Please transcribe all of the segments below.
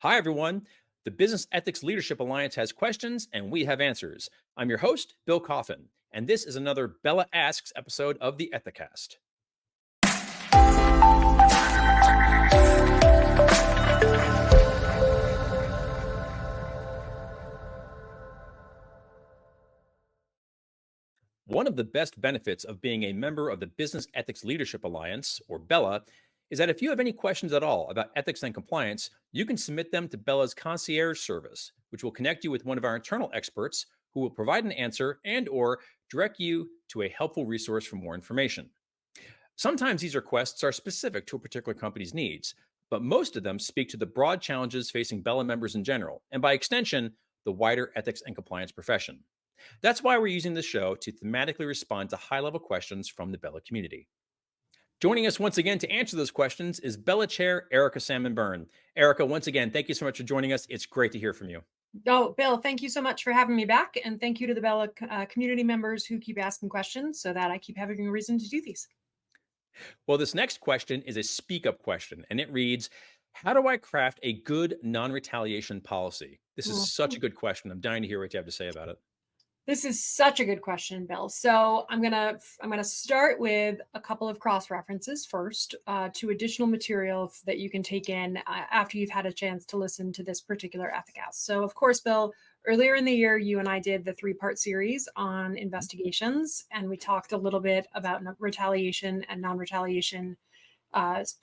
Hi, everyone. The Business Ethics Leadership Alliance has questions, and we have answers. I'm your host, Bill Coffin, and this is another BELA Asks episode of the Ethicast. One of the best benefits of being a member of the Business Ethics Leadership Alliance, or BELA, is that if you have any questions at all about ethics and compliance, you can submit them to BELA's concierge service, which will connect you with one of our internal experts who will provide an answer and or direct you to a helpful resource for more information. Sometimes these requests are specific to a particular company's needs, but most of them speak to the broad challenges facing BELA members in general, and by extension, the wider ethics and compliance profession. That's why we're using this show to thematically respond to high level questions from the BELA community. Joining us once again to answer those questions is BELA Chair Erica Salmon Byrne. Erica, once again, thank you so much for joining us. It's great to hear from you. Oh, Bill, thank you so much for having me back. And thank you to the BELA community members who keep asking questions so that I keep having a reason to do these. Well, this next question is a speak up question, and it reads, how do I craft a good non-retaliation policy? This is such a good question. I'm dying to hear what you have to say about it. This is such a good question, Bill. So I'm gonna start with a couple of cross references first to additional material that you can take in after you've had a chance to listen to this particular Ethicast. So of course, Bill, earlier in the year, you and I did the 3-part series on investigations, and we talked a little bit about retaliation and non-retaliation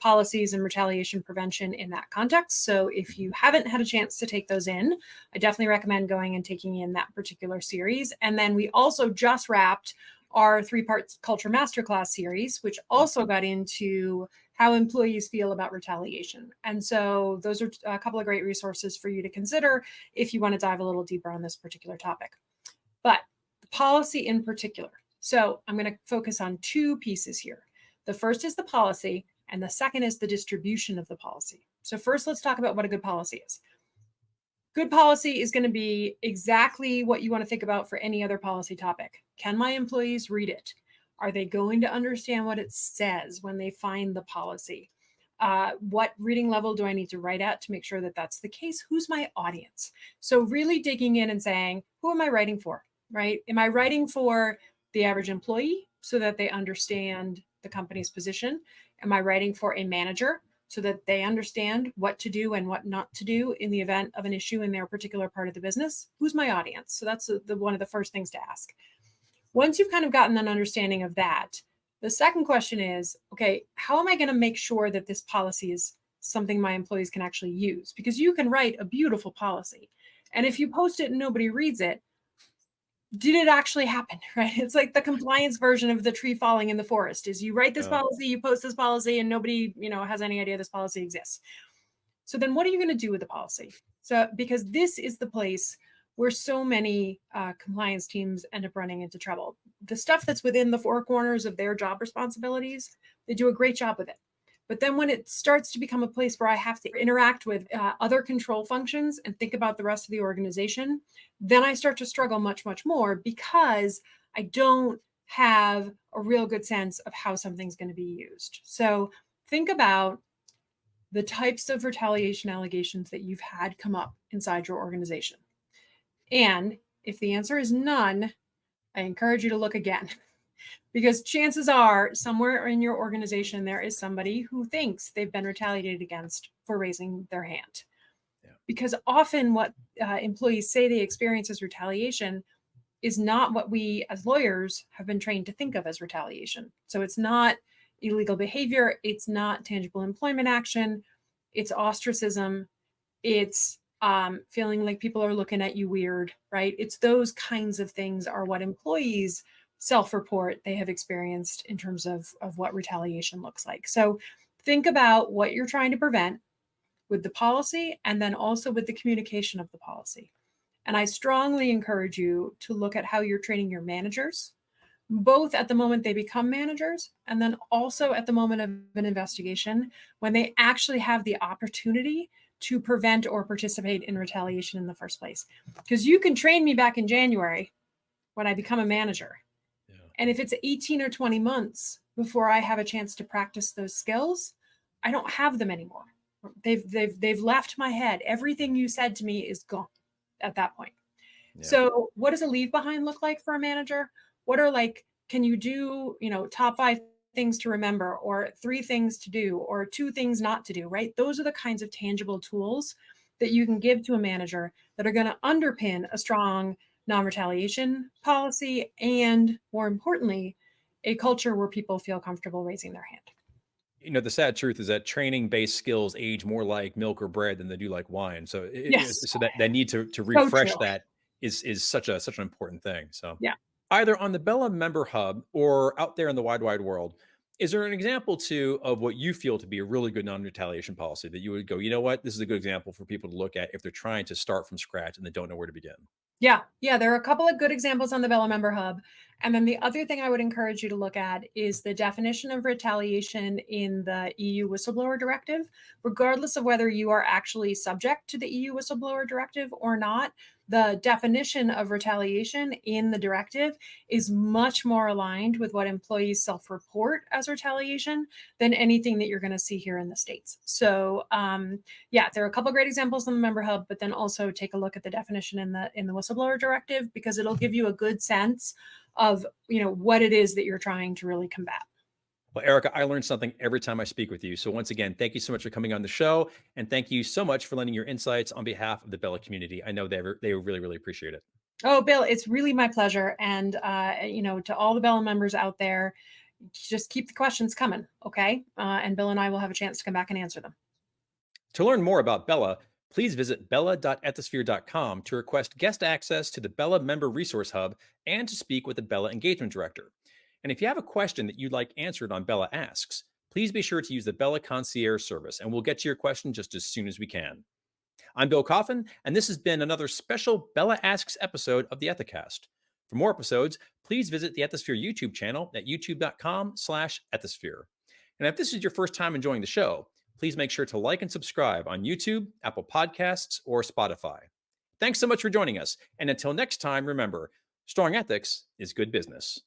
policies and retaliation prevention in that context. So if you haven't had a chance to take those in, I definitely recommend going and taking in that particular series. And then we also just wrapped our 3-part culture masterclass series, which also got into how employees feel about retaliation. And so those are a couple of great resources for you to consider if you want to dive a little deeper on this particular topic. But the policy in particular. So I'm going to focus on 2 pieces here. The first is the policy, and the second is the distribution of the policy. So first, let's talk about what a good policy is. Good policy is going to be exactly what you want to think about for any other policy topic. Can my employees read it? Are they going to understand what it says when they find the policy? What reading level do I need to write at to make sure that that's the case? Who's my audience? So really digging in and saying, who am I writing for, right? Am I writing for the average employee so that they understand the company's position? Am I writing for a manager so that they understand what to do and what not to do in the event of an issue in their particular part of the business? Who's my audience? So that's one of the first things to ask. Once you've kind of gotten an understanding of that, the second question is, okay, how am I going to make sure that this policy is something my employees can actually use? Because you can write a beautiful policy, and if you post it and nobody reads it, did it actually happen, right? It's like the compliance version of the tree falling in the forest is you write this policy, you post this policy, and nobody, has any idea this policy exists. So then what are you going to do with the policy? So, because this is the place where so many compliance teams end up running into trouble. The stuff that's within the 4 corners of their job responsibilities, they do a great job with it. But then when it starts to become a place where I have to interact with other control functions and think about the rest of the organization, then I start to struggle much, much more because I don't have a real good sense of how something's going to be used. So think about the types of retaliation allegations that you've had come up inside your organization. And if the answer is none, I encourage you to look again. Because chances are somewhere in your organization, there is somebody who thinks they've been retaliated against for raising their hand. Yeah. Because often what employees say they experience as retaliation is not what we as lawyers have been trained to think of as retaliation. So it's not illegal behavior. It's not tangible employment action. It's ostracism. It's feeling like people are looking at you weird, right? It's those kinds of things are what employees self-report they have experienced in terms of what retaliation looks like. So think about what you're trying to prevent with the policy and then also with the communication of the policy. And I strongly encourage you to look at how you're training your managers, both at the moment they become managers and then also at the moment of an investigation when they actually have the opportunity to prevent or participate in retaliation in the first place. Because you can train me back in January when I become a manager. And if it's 18 or 20 months before I have a chance to practice those skills, I don't have them anymore, They've left my head. Everything you said to me is gone at that point. Yeah. So, what does a leave behind look like for a manager? What are like, can you do, top 5 things to remember, or 3 things to do, or 2 things not to do, right? Those are the kinds of tangible tools that you can give to a manager that are going to underpin a strong non-retaliation policy and, more importantly, a culture where people feel comfortable raising their hand. The sad truth is that training-based skills age more like milk or bread than they do like wine. So, Yes, so that need to so true. refresh that is such an important thing. So, Yeah. either on the Bella Member Hub or out there in the wide world, is there an example too of what you feel to be a really good non-retaliation policy that you would go, you know what, this is a good example for people to look at if they're trying to start from scratch and they don't know where to begin? Yeah, yeah, there are a couple of good examples on the BELA Member Hub. And then the other thing I would encourage you to look at is the definition of retaliation in the EU Whistleblower Directive. Regardless of whether you are actually subject to the EU Whistleblower Directive or not, the definition of retaliation in the directive is much more aligned with what employees self-report as retaliation than anything that you're going to see here in the States. So, yeah, there are a couple of great examples on the Member Hub, but then also take a look at the definition in the Whistleblower Directive, because it'll give you a good sense of what it is that you're trying to really combat. Well, Erica, I learned something every time I speak with you. So once again, thank you so much for coming on the show, and thank you so much for lending your insights on behalf of the Bella community. I know they really appreciate it. Oh, Bill, it's really my pleasure. And to all the BELA members out there, just keep the questions coming, okay? And Bill and I will have a chance to come back and answer them. To learn more about Bella, please visit bella.ethisphere.com to request guest access to the Bella Member Resource Hub and to speak with the Bella Engagement Director. And if you have a question that you'd like answered on BELA Asks, please be sure to use the BELA Concierge service, and we'll get to your question just as soon as we can. I'm Bill Coffin, and this has been another special BELA Asks episode of the Ethicast. For more episodes, please visit the Ethisphere YouTube channel at youtube.com/ethisphere. And if this is your first time enjoying the show, please make sure to like and subscribe on YouTube, Apple Podcasts, or Spotify. Thanks so much for joining us. And until next time, remember, strong ethics is good business.